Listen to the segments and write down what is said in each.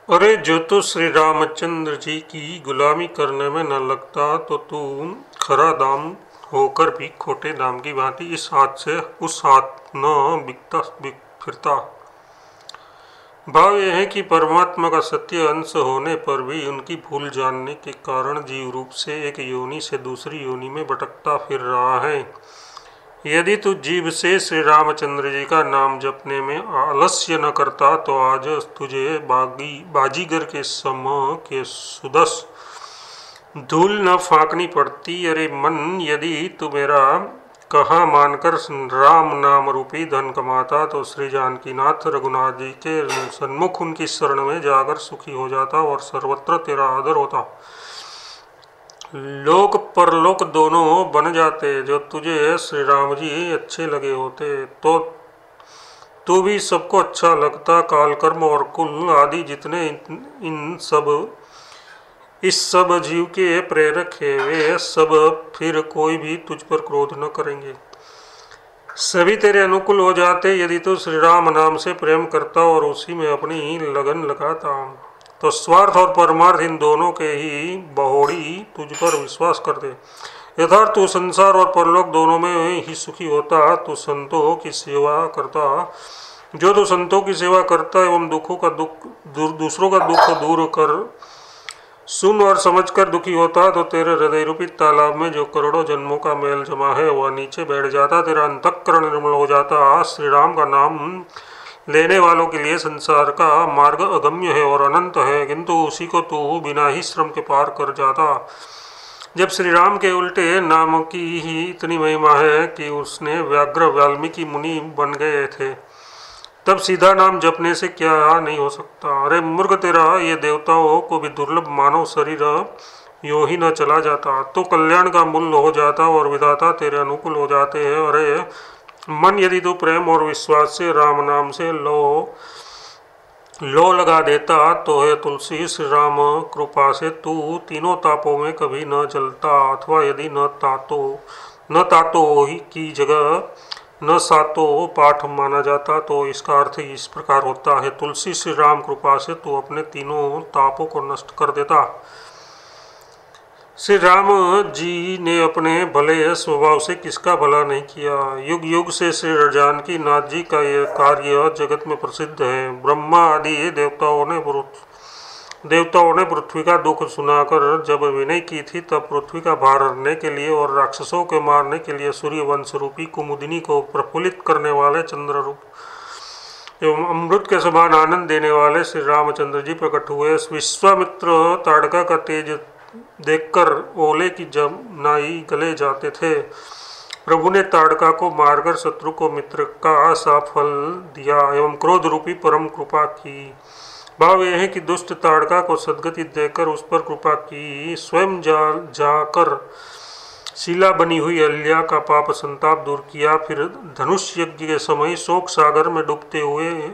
अरे जो तू श्री रामचंद्र जी की गुलामी करने में न लगता तो तू खरा दाम होकर भी खोटे दाम की भांति इस हाथ से उस हाथ न बिक फिरता। भाव यह है कि परमात्मा का सत्य अंश होने पर भी उनकी भूल जानने के कारण जीव रूप से एक योनि से दूसरी योनि में भटकता फिर रहा है। यदि तू जीव से श्री रामचंद्र जी का नाम जपने में आलस्य न करता तो आज तुझे बाजीगर के सम के सुदस धूल न फाँकनी पड़ती। अरे मन, यदि तू मेरा कहा मानकर राम नाम रूपी धन कमाता तो श्री जानकीनाथ रघुनाथ जी के सन्मुख उनकी शरण में जाकर सुखी हो जाता और सर्वत्र तेरा आदर होता। लोक परलोक दोनों बन जाते। जो तुझे श्री राम जी अच्छे लगे होते तो तू भी सबको अच्छा लगता। काल कर्म और कुल आदि जितने इस सब जीव के प्रेरक है, वे सब फिर कोई भी तुझ पर क्रोध न करेंगे, सभी तेरे अनुकूल हो जाते। यदि तू श्री राम नाम से प्रेम करता और उसी में अपनी लगन लगाता तो स्वार्थ और परमार्थ इन दोनों के ही बहोड़ी तुझ पर विश्वास करते। यथार्थ तू संसार और परलोक दोनों में ही सुखी होता। तू संतों की सेवा करता। जो तू संतों की सेवा करता एवं दूसरों का दुख दूर कर सुन और समझकर दुखी होता तो तेरे हृदय रूपी तालाब में जो करोड़ों जन्मों का मेल जमा है वह नीचे बैठ जाता। तेरा अंतःकरण निर्मल हो जाता। श्री राम का नाम लेने वालों के लिए संसार का मार्ग अगम्य है और अनंत है, किंतु उसी को तू बिना ही श्रम के पार कर जाता। जब श्री राम के उल्टे नाम की ही इतनी महिमा है कि उसने व्याघ्र वाल्मीकि मुनि बन गए थे, तब सीधा नाम जपने से क्या नहीं हो सकता। अरे मूर्ख, तेरा ये देवताओं को भी दुर्लभ मानव शरीर यूं ही न चला जाता तो कल्याण का मूल हो जाता और विधाता तेरे अनुकूल हो जाते हैं। अरे मन, यदि तू प्रेम और विश्वास से राम नाम से लो लगा देता तो है तुलसी, श्री राम कृपा से तू तीनों तापों में कभी न जलता। अथवा यदि न तातो ही की जगह न सातो पाठ माना जाता तो इसका अर्थ इस प्रकार होता है, तुलसी श्री राम कृपा से तू अपने तीनों तापों को नष्ट कर देता। श्री राम जी ने अपने भले स्वभाव से किसका भला नहीं किया। युग युग से श्री जानकी नाथ जी का यह कार्य जगत में प्रसिद्ध है। ब्रह्मा आदि देवताओं ने पृथ्वी का दुख सुनाकर जब विनय की थी, तब पृथ्वी का भार हरने के लिए और राक्षसों के मारने के लिए सूर्य वंश रूपी कुमुदिनी को प्रफुल्लित करने वाले चंद्र रूप एवं अमृत के समान आनंद देने वाले श्री रामचंद्र जी प्रकट हुए। विश्वामित्र ताड़का का तेज देखकर ओले की जमनाई गले जाते थे। प्रभु ने ताड़का को मारकर शत्रु को मित्र का सा फल दिया एवं क्रोध रूपी परम कृपा की। भाव यह है कि दुष्ट ताड़का को सद्गति देकर उस पर कृपा की। स्वयं जाकर शिला बनी हुई अहल्या का पाप संताप दूर किया। फिर धनुष यज्ञ के समय शोक सागर में डूबते हुए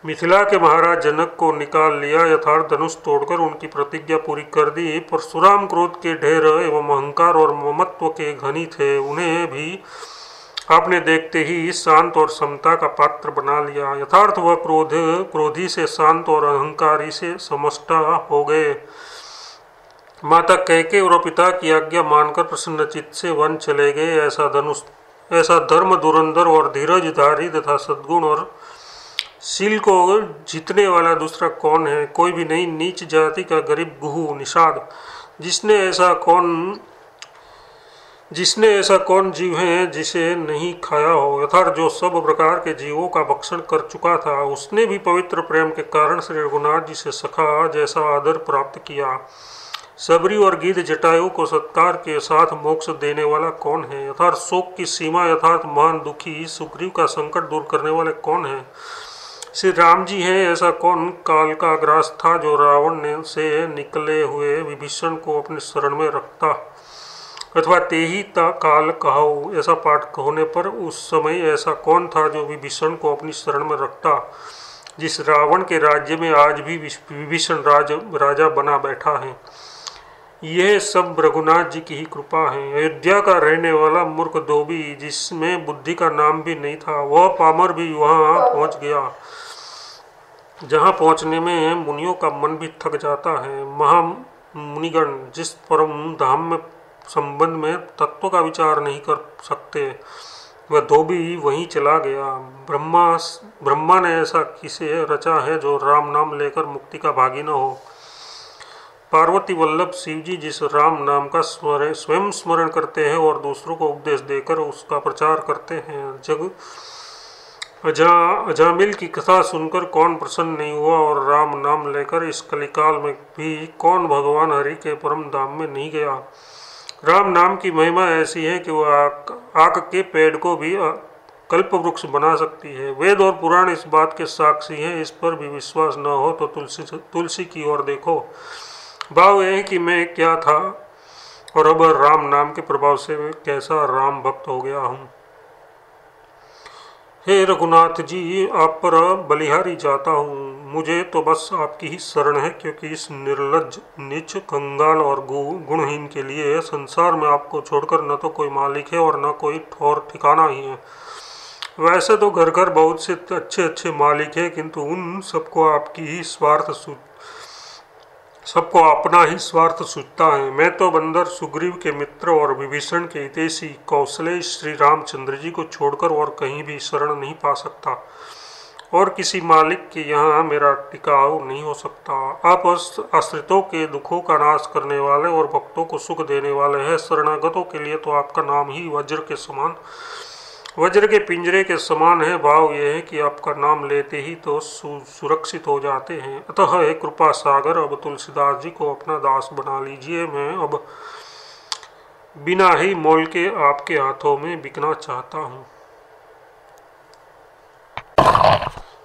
मिथिला के महाराज जनक को निकाल लिया। यथार्थ धनुष तोड़कर उनकी प्रतिज्ञा पूरी कर दी। परशुराम क्रोध के ढेर एवं अहंकार और ममत्व के घनी थे, उन्हें भी आपने देखते ही शांत और समता का पात्र बना लिया। यथार्थ वह क्रोधी से शांत और अहंकारी से समष्टा हो गए। माता कैकेयी और पिता की आज्ञा मानकर प्रसन्नचित्त से वन चले गए। ऐसा धर्म धुरंधर और धीरजधारी तथा सद्गुण और शील को जीतने वाला दूसरा कौन है? कोई भी नहीं। नीच जाति का गरीब गुहू निषाद जिसने ऐसा कौन जीव है जिसे नहीं खाया हो। यथार्थ जो सब प्रकार के जीवों का भक्षण कर चुका था, उसने भी पवित्र प्रेम के कारण श्री रघुनाथ जी से सखा जैसा आदर प्राप्त किया। सबरी और गीध जटायु को सत्कार के साथ मोक्ष देने वाला कौन है? यथार्थ शोक की सीमा यथार्थ महान दुखी सुग्रीव का संकट दूर करने वाले कौन है? श्री राम जी हैं। ऐसा कौन काल का ग्रास था जो रावण से निकले हुए विभीषण को अपने शरण में रखता? अथवा ते ही काल कहो, ऐसा पाठ होने पर उस समय ऐसा कौन था जो विभीषण को अपनी शरण में रखता, जिस रावण के राज्य में आज भी विभीषण राजा बना बैठा है। यह सब रघुनाथ जी की ही कृपा है। अयोध्या का रहने वाला मूर्ख धोबी, जिसमें बुद्धि का नाम भी नहीं था, वह पामर भी वहां पहुंच गया। जहाँ पहुँचने में मुनियों का मन भी थक जाता है। महामुनिगण जिस परम धाम में संबंध में तत्व का विचार नहीं कर सकते, वह धोबी वहीं चला गया। ब्रह्मा ने ऐसा किसे रचा है जो राम नाम लेकर मुक्ति का भागी न हो। पार्वती वल्लभ शिव जी जिस राम नाम का स्वयं स्मरण करते हैं और दूसरों को उपदेश देकर उसका प्रचार करते हैं। जग अजामिल की कथा सुनकर कौन प्रसन्न नहीं हुआ, और राम नाम लेकर इस कलिकाल में भी कौन भगवान हरि के परम धाम में नहीं गया। राम नाम की महिमा ऐसी है कि वह आक के पेड़ को भी कल्प वृक्ष बना सकती है। वेद और पुराण इस बात के साक्षी हैं। इस पर भी विश्वास न हो तो तुलसी की ओर देखो। भाव यह है कि मैं क्या था और अब राम नाम के प्रभाव से कैसा राम भक्त हो गया हूँ। हे रघुनाथ जी, आप पर बलिहारी जाता हूँ। मुझे तो बस आपकी ही शरण है, क्योंकि इस निर्लज्ज, नीच, कंगाल और गुणहीन के लिए संसार में आपको छोड़कर न तो कोई मालिक है और न कोई ठौर ठिकाना ही है। वैसे तो घर घर बहुत से अच्छे अच्छे मालिक हैं, किंतु उन सबको सबको अपना ही स्वार्थ सूझता है। मैं तो बंदर सुग्रीव के मित्र और विभीषण के हितैषी कौशलेय श्री रामचंद्र जी को छोड़कर और कहीं भी शरण नहीं पा सकता, और किसी मालिक के यहाँ मेरा टिकाव नहीं हो सकता। आप आश्रितों के दुखों का नाश करने वाले और भक्तों को सुख देने वाले हैं। शरणागतों के लिए तो आपका नाम ही वज्र के पिंजरे के समान है। भाव यह है कि आपका नाम लेते ही तो सुरक्षित हो जाते हैं। अतः हे कृपा सागर, अब तुलसीदास जी को अपना दास बना लीजिए। मैं अब बिना ही मोल के आपके हाथों में बिकना चाहता हूँ।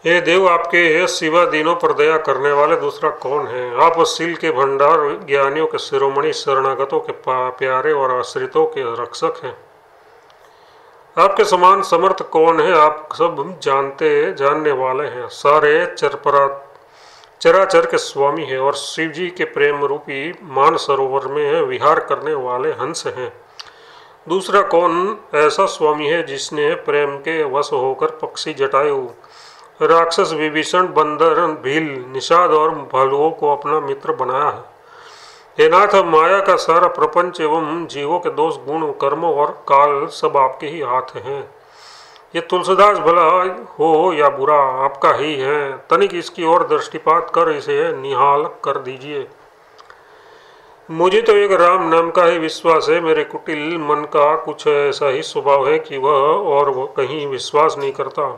हे देव, आपके सिवा दीनों पर दया करने वाले दूसरा कौन है। आप शील के भंडार, ज्ञानियों के शिरोमणि, शरणागतों के प्यारे और आश्रितों के रक्षक हैं। आपके समान समर्थ कौन है। आप सब जानने वाले हैं। सारे चराचर के स्वामी हैं और शिव जी के प्रेम रूपी मान सरोवर में विहार करने वाले हंस हैं। दूसरा कौन ऐसा स्वामी है जिसने प्रेम के वश होकर पक्षी, जटायु, राक्षस, विभीषण, बंदर, भील, निषाद और भालुओं को अपना मित्र बनाया है। हे नाथ, माया का सारा प्रपंच एवं जीवों के दोष, गुण, कर्म और काल सब आपके ही हाथ हैं। ये तुलसीदास भला हो या बुरा आपका ही है। तनिक इसकी ओर दृष्टिपात कर इसे निहाल कर दीजिए। मुझे तो एक राम नाम का ही विश्वास है। मेरे कुटिल मन का कुछ ऐसा ही स्वभाव है कि वह कहीं विश्वास नहीं करता।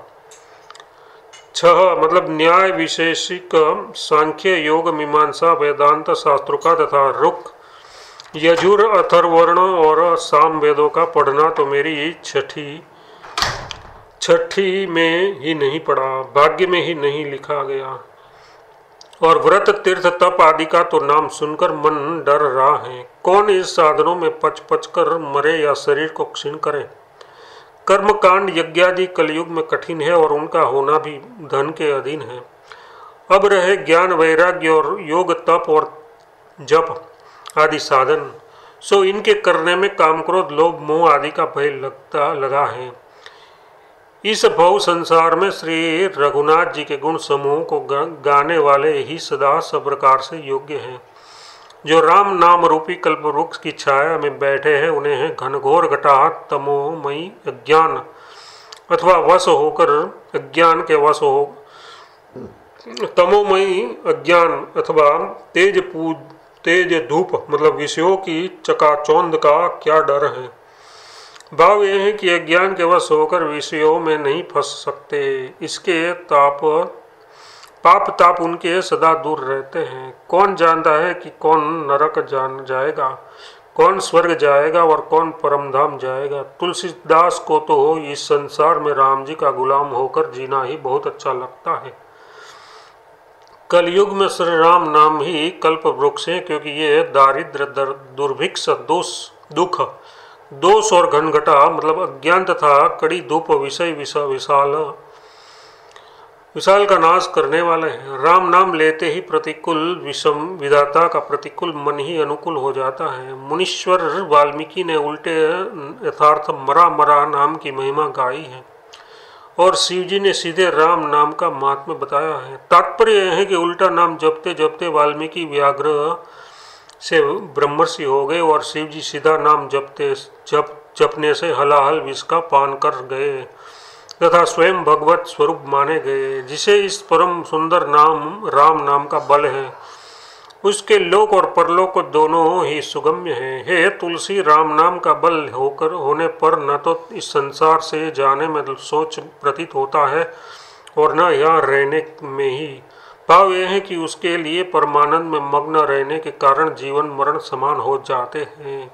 मतलब न्याय, विशेषिक, सांख्य, योग, मीमांसा, वेदांत शास्त्रों का तथा रुक, यजुर, अथर्वर्ण और साम वेदों का पढ़ना तो मेरी छठी में ही नहीं पढ़ा, भाग्य में ही नहीं लिखा गया। और व्रत, तीर्थ, तप आदि का तो नाम सुनकर मन डर रहा है। कौन इस साधनों में पच कर मरे या शरीर को क्षीण करे। कर्म कांड, यज्ञादि कलयुग में कठिन है और उनका होना भी धन के अधीन है। अब रहे ज्ञान, वैराग्य और योग, तप और जप आदि साधन, सो इनके करने में काम, क्रोध, लोभ, मोह आदि का भय लगा है। इस भव संसार में श्री रघुनाथ जी के गुण समूह को गाने वाले ही सदा सब प्रकार से योग्य हैं। जो राम नाम रूपी कल्प वृक्ष की छाया में बैठे हैं, उन्हें घनघोर घटाहट, तमोमयी अज्ञान अथवा वश होकर तमोमयी अज्ञान अथवा तेज धूप मतलब विषयों की चकाचौंध का क्या डर है। भाव यह है कि अज्ञान के वश होकर विषयों में नहीं फंस सकते। इसके पाप ताप उनके सदा दूर रहते हैं। कौन जानता है कि कौन नरक जान जाएगा, कौन स्वर्ग जाएगा और कौन परमधाम जाएगा। तुलसीदास को तो इस संसार में राम जी का गुलाम होकर जीना ही बहुत अच्छा लगता है। कलयुग में श्री राम नाम ही कल्प वृक्ष है, क्योंकि ये दारिद्र, दुर्भिक्ष, दुख, दोष और घनघटा मतलब अज्ञान तथा कड़ी धूप विषय विशाल का नाश करने वाले हैं। राम नाम लेते ही प्रतिकूल विषम विधाता का प्रतिकूल मन ही अनुकूल हो जाता है। मुनीश्वर वाल्मीकि ने उल्टे यथार्थ मरा नाम की महिमा गाई है। और शिव जी ने सीधे राम नाम का महात्म्य बताया है। तात्पर्य यह है कि उल्टा नाम जपते जपते वाल्मीकि व्याघ्र से ब्रह्मर्षि हो गए और शिव जी सीधा नाम जपने से हलाहल विष का पान कर गए तथा स्वयं भगवत स्वरूप माने गए। जिसे इस परम सुंदर नाम राम नाम का बल है, उसके लोक और परलोक दोनों ही सुगम्य हैं। हे तुलसी, राम नाम का बल होने पर न तो इस संसार से जाने में सोच प्रतीत होता है और न यहाँ रहने में ही। भाव यह है कि उसके लिए परमानंद में मग्न रहने के कारण जीवन मरण समान हो जाते हैं।